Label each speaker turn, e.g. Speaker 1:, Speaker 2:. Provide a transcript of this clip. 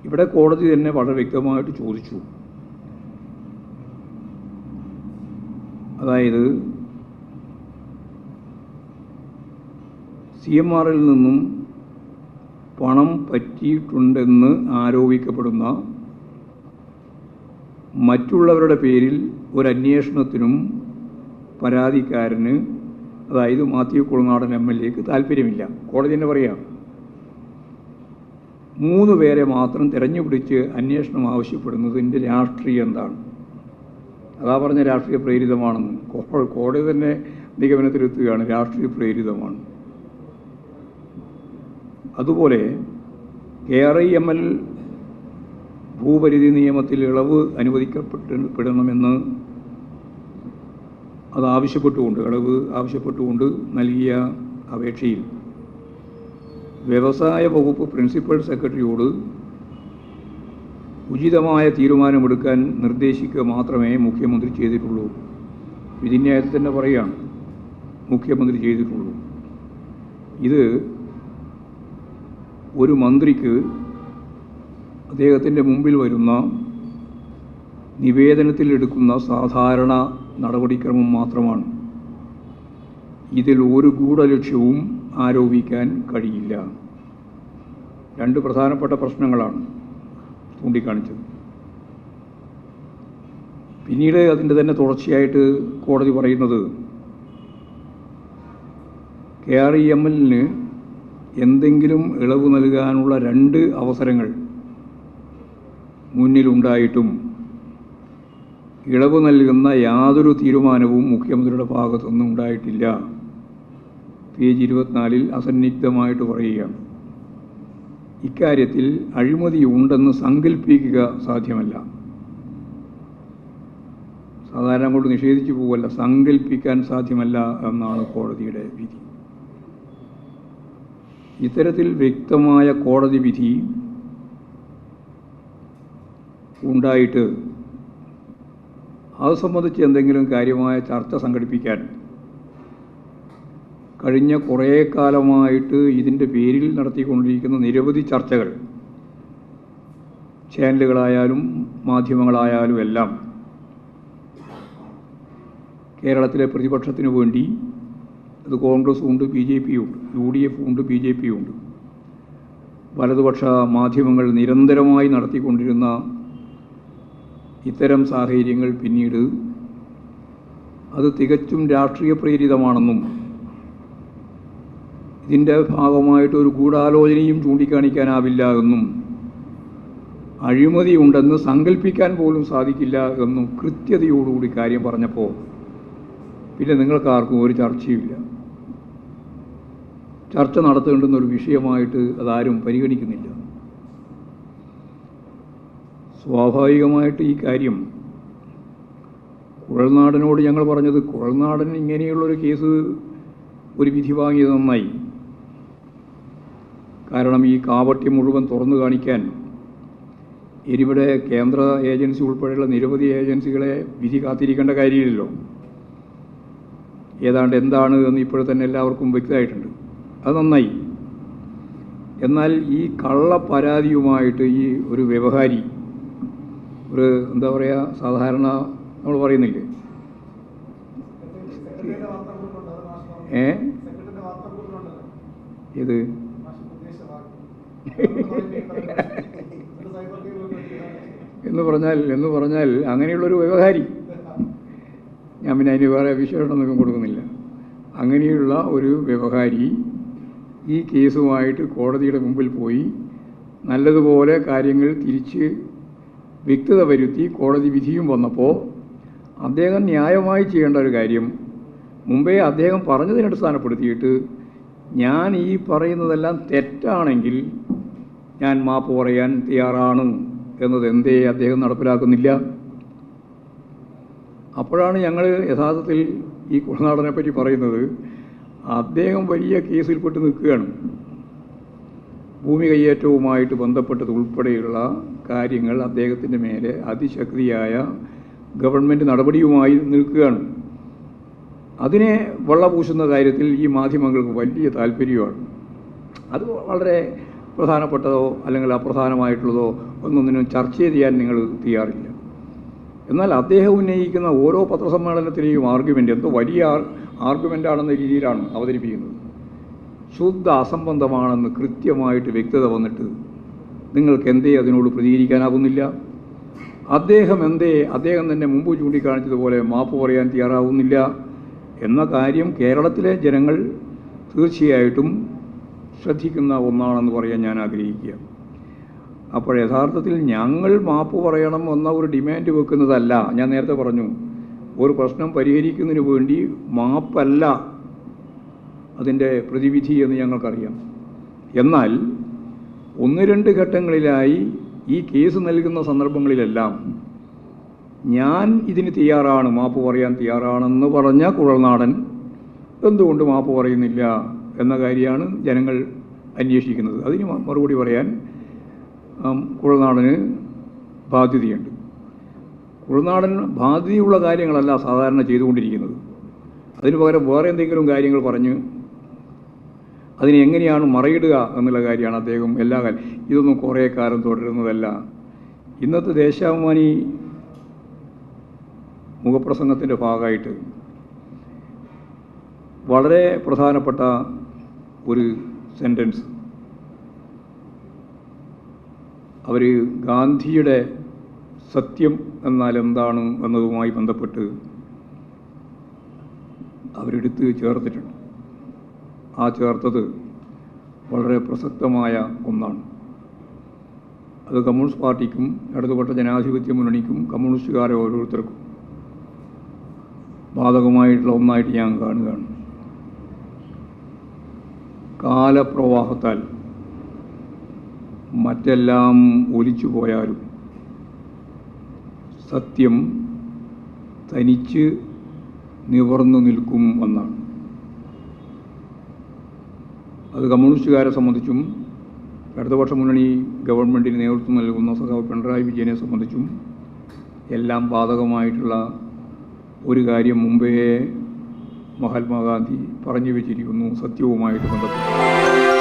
Speaker 1: ഇവിടെ കോടതി തന്നെ വളരെ വ്യക്തമായിട്ട് ചോദിച്ചു. അതായത് CMRൽ നിന്നും പണം പറ്റിയിട്ടുണ്ടെന്ന് ആരോപിക്കപ്പെടുന്ന മറ്റുള്ളവരുടെ പേരിൽ ഒരു അന്വേഷണത്തിനും പരാതിക്കാരന്, അതായത് മാത്യു കുളനാടൻ MLAക്ക് താല്പര്യമില്ല. കോടതി തന്നെ പറയാം. 3 പേരെ മാത്രം തിരഞ്ഞുപിടിച്ച് അന്വേഷണം ആവശ്യപ്പെടുന്നതിൻ്റെ രാഷ്ട്രീയം എന്താണ്? അതാ പറഞ്ഞ രാഷ്ട്രീയ പ്രേരിതമാണെന്ന് കോടതി തന്നെ നിഗമനത്തിലെത്തുകയാണ്, രാഷ്ട്രീയ പ്രേരിതമാണ്. അതുപോലെ KRIML ഭൂപരിധി നിയമത്തിൽ ഇളവ് അനുവദിക്കപ്പെടണമെന്ന് ഇളവ് ആവശ്യപ്പെട്ടുകൊണ്ട് നൽകിയ അപേക്ഷയിൽ വ്യവസായ വകുപ്പ് പ്രിൻസിപ്പൽ സെക്രട്ടറിയോട് ഉചിതമായ തീരുമാനമെടുക്കാൻ നിർദ്ദേശിക്കുക മാത്രമേ മുഖ്യമന്ത്രി ചെയ്തിട്ടുള്ളൂ. വിധിന്യായത്തിൽ തന്നെ പറയുകയാണ്, മുഖ്യമന്ത്രി ചെയ്തിട്ടുള്ളൂ. ഇത് ഒരു മന്ത്രിക്ക് അദ്ദേഹത്തിൻ്റെ മുമ്പിൽ വരുന്ന നിവേദനത്തിൽ എടുക്കുന്ന സാധാരണ നടപടിക്രമം മാത്രമാണ്. ഇതിൽ ഒരു ഗൂഢലക്ഷ്യവും ആരോപിക്കാൻ കഴിയില്ല. 2 പ്രധാനപ്പെട്ട പ്രശ്നങ്ങളാണ് ചൂണ്ടിക്കാണിച്ചത്. പിന്നീട് അതിൻ്റെ തന്നെ തുടർച്ചയായിട്ട് കോടതി പറയുന്നത് KRIMLന് എന്തെങ്കിലും ഇളവ് നൽകാനുള്ള 2 അവസരങ്ങൾ മുന്നിലുണ്ടായിട്ടും ഇളവ് നൽകുന്ന യാതൊരു തീരുമാനവും മുഖ്യമന്ത്രിയുടെ ഭാഗത്തുനിന്നും ഉണ്ടായിട്ടില്ല. പേജ് 24 അസന്നിഗ്ധമായിട്ട് പറയുകയാണ്, ഇക്കാര്യത്തിൽ അഴിമതി ഉണ്ടെന്ന് സങ്കല്പിക്കുക സാധ്യമല്ല. സാധാരണ കൊണ്ട് നിഷേധിച്ചു പോവല്ല, സങ്കല്പിക്കാൻ സാധ്യമല്ല എന്നാണ് കോടതിയുടെ വിധി. ഇത്തരത്തിൽ വ്യക്തമായ കോടതി വിധി ഉണ്ടായിട്ട് അത് സംബന്ധിച്ച് എന്തെങ്കിലും കാര്യമായ ചർച്ച സംഘടിപ്പിക്കാൻ കഴിഞ്ഞ കുറേ കാലമായിട്ട് ഇതിൻ്റെ പേരിൽ നടത്തിക്കൊണ്ടിരിക്കുന്ന നിരവധി ചർച്ചകൾ ചാനലുകളായാലും മാധ്യമങ്ങളായാലും എല്ലാം കേരളത്തിലെ പ്രതിപക്ഷത്തിന് വേണ്ടി, അത് കോൺഗ്രസും ഉണ്ട്, BJPയും ഉണ്ട്, UDF ഉണ്ട്, BJPയും ഉണ്ട്, വലതുപക്ഷ മാധ്യമങ്ങൾ നിരന്തരമായി നടത്തിക്കൊണ്ടിരുന്ന ഇത്തരം സാഹചര്യങ്ങൾ പിന്നീട് അത് തികച്ചും രാഷ്ട്രീയ പ്രേരിതമാണെന്നും ഇതിൻ്റെ ഭാഗമായിട്ട് ഒരു ഗൂഢാലോചനയും ചൂണ്ടിക്കാണിക്കാനാവില്ല എന്നും അഴിമതി ഉണ്ടെന്ന് സങ്കല്പിക്കാൻ പോലും സാധിക്കില്ല എന്നും കൃത്യതയോടുകൂടി കാര്യം പറഞ്ഞപ്പോൾ പിന്നെ നിങ്ങൾക്കാർക്കും ഒരു ചർച്ചയുമില്ല. ചർച്ച നടത്തേണ്ടുന്ന ഒരു വിഷയമായിട്ട് അതാരും പരിഗണിക്കുന്നില്ല. സ്വാഭാവികമായിട്ട് ഈ കാര്യം കുഴൽനാടനോട് ഞങ്ങൾ പറഞ്ഞത്, കുഴൽനാടൻ ഇങ്ങനെയുള്ളൊരു കേസ് ഒരു വിധി വാങ്ങിയത് നന്നായി. കാരണം ഈ കാപട്യം മുഴുവൻ തുറന്നു കാണിക്കാൻ ഇവിടെ കേന്ദ്ര ഏജൻസി ഉൾപ്പെടെയുള്ള നിരവധി ഏജൻസികളെ വിധി കാത്തിരിക്കേണ്ട കാര്യമില്ലല്ലോ. ഏതാണ്ട് എന്താണ് എന്ന് ഇപ്പോൾ തന്നെ എല്ലാവർക്കും വ്യക്തമായിട്ടുണ്ട്. അത് നന്നായി. എന്നാൽ ഈ കള്ള പരാതിയുമായിട്ട് ഈ ഒരു വ്യവഹാരി, ഒരു എന്താ പറയുക, സാധാരണ നമ്മൾ പറയുന്നില്ലേ, ഇത് എന്ന് പറഞ്ഞാൽ അങ്ങനെയുള്ളൊരു വ്യവഹാരി, ഞാൻ പിന്നെ അതിന് വേറെ വിശേഷമൊന്നും കൊടുക്കുന്നില്ല, അങ്ങനെയുള്ള ഒരു വ്യവഹാരി ഈ കേസുമായിട്ട് കോടതിയുടെ മുമ്പിൽ പോയി നല്ലതുപോലെ കാര്യങ്ങൾ തിരിച്ച് വ്യക്തത വരുത്തി കോടതി വിധിയും വന്നപ്പോൾ അദ്ദേഹം ന്യായമായി ചെയ്യേണ്ട ഒരു കാര്യം, മുമ്പേ അദ്ദേഹം പറഞ്ഞതിനടിസ്ഥാനപ്പെടുത്തിയിട്ട് ഞാൻ ഈ പറയുന്നതെല്ലാം തെറ്റാണെങ്കിൽ ഞാൻ മാപ്പ് പറയാൻ തയ്യാറാണ് എന്നത് എന്തേ അദ്ദേഹം നടപ്പിലാക്കുന്നില്ല? അപ്പോഴാണ് ഞങ്ങൾ യഥാർത്ഥത്തിൽ ഈ കുഴൽനാടനെ പറ്റി പറയുന്നത്, അദ്ദേഹം വലിയ കേസിൽപ്പെട്ട് നിൽക്കുകയാണ്. ഭൂമി കയ്യേറ്റവുമായിട്ട് ബന്ധപ്പെട്ടത് ഉൾപ്പെടെയുള്ള കാര്യങ്ങൾ അദ്ദേഹത്തിൻ്റെ മേലെ അതിശക്തിയായ ഗവൺമെൻറ് നടപടിയുമായി നിൽക്കുകയാണ്. അതിനെ വെള്ളപൂശുന്ന കാര്യത്തിൽ ഈ മാധ്യമങ്ങൾക്ക് വലിയ താല്പര്യമാണ്. അത് വളരെ പ്രധാനപ്പെട്ടതോ അല്ലെങ്കിൽ അപ്രധാനമായിട്ടുള്ളതോ ഒന്നൊന്നിനും ചർച്ച ചെയ്യാൻ നിങ്ങൾ തയ്യാറില്ല. എന്നാൽ അദ്ദേഹം ഉന്നയിക്കുന്ന ഓരോ പത്രസമ്മേളനത്തിലെയും ആർഗ്യുമെൻ്റ് എന്തോ വലിയ ആർഗ്യുമെൻ്റാണെന്ന രീതിയിലാണ് അവതരിപ്പിക്കുന്നത്. ശുദ്ധ അസംബന്ധമാണെന്ന് കൃത്യമായിട്ട് വ്യക്തത വന്നിട്ട് നിങ്ങൾക്ക് എന്തേ അതിനോട് പ്രതികരിക്കാനാവുന്നില്ല? അദ്ദേഹം തന്നെ മുമ്പ് ചൂണ്ടിക്കാണിച്ചതുപോലെ മാപ്പ് പറയാൻ തയ്യാറാവുന്നില്ല എന്ന കാര്യം കേരളത്തിലെ ജനങ്ങൾ തീർച്ചയായിട്ടും ശ്രദ്ധിക്കുന്ന ഒന്നാണെന്ന് പറയാൻ ഞാൻ ആഗ്രഹിക്കുക. അപ്പോൾ യഥാർത്ഥത്തിൽ ഞങ്ങൾ മാപ്പ് പറയണം എന്ന ഒരു ഡിമാൻഡ് വെക്കുന്നതല്ല. ഞാൻ നേരത്തെ പറഞ്ഞു, ഒരു പ്രശ്നം പരിഹരിക്കുന്നതിന് വേണ്ടി മാപ്പല്ല അതിൻ്റെ പ്രതിവിധി എന്ന് ഞങ്ങൾക്കറിയാം. എന്നാൽ 1-2 ഘട്ടങ്ങളിലായി ഈ കേസ് നൽകുന്ന സന്ദർഭങ്ങളിലെല്ലാം ഞാൻ ഇതിന് തയ്യാറാണ്, മാപ്പ് പറയാൻ തയ്യാറാണെന്ന് പറഞ്ഞ കുഴൽനാടൻ എന്തുകൊണ്ട് മാപ്പ് പറയുന്നില്ല എന്ന കാര്യമാണ് ജനങ്ങൾ അന്വേഷിക്കുന്നത്. അതിന് മറുപടി പറയാൻ കുഴൽനാടന് ബാധ്യതയുണ്ട്. കുഴൽനാടൻ ബാധ്യതയുള്ള കാര്യങ്ങളല്ല സാധാരണ ചെയ്തുകൊണ്ടിരിക്കുന്നത്. അതിന് പകരം വേറെ എന്തെങ്കിലും കാര്യങ്ങൾ പറഞ്ഞ് അതിനെ എങ്ങനെയാണ് മറയിടുക എന്നുള്ള കാര്യമാണ് അദ്ദേഹം എല്ലാ കാലം. ഇതൊന്നും കുറേ കാലം തുടരുന്നതല്ല. ഇന്നത്തെ ദേശാഭിമാനി മുഖപ്രസംഗത്തിൻ്റെ ഭാഗമായിട്ട് വളരെ പ്രധാനപ്പെട്ട ഒരു സെൻറ്റൻസ് അവർ ഗാന്ധിയുടെ സത്യം എന്നാൽ എന്താണ് എന്നതുമായി ബന്ധപ്പെട്ട് അവരെടുത്ത് ചേർത്തിട്ടുണ്ട്. ആ ചേർത്തത് വളരെ പ്രസക്തമായ ഒന്നാണ്. അത് കമ്മ്യൂണിസ്റ്റ് പാർട്ടിക്കും ഇടതുപക്ഷ ജനാധിപത്യ മുന്നണിക്കും കമ്മ്യൂണിസ്റ്റുകാരെ ഓരോരുത്തർക്കും ബാധകമായിട്ടുള്ള ഒന്നായിട്ട് ഞാൻ കാണുകയാണ്. കാലപ്രവാഹത്താൽ മറ്റെല്ലാം ഒലിച്ചു പോയാലും സത്യം തനിച്ച് നിവർന്നു നിൽക്കും എന്നാണ്. അത് കമ്മ്യൂണിസ്റ്റുകാരെ സംബന്ധിച്ചും ഇടതുപക്ഷ മുന്നണി ഗവൺമെൻറ്റിന് നേതൃത്വം നൽകുന്ന സഖാവ് പിണറായി വിജയനെ സംബന്ധിച്ചും എല്ലാം ബാധകമായിട്ടുള്ള ഒരു കാര്യം മുമ്പേ മഹാത്മാഗാന്ധി പറഞ്ഞു വെച്ചിരിക്കുന്നു, സത്യവുമായിട്ട് ബന്ധപ്പെട്ട്.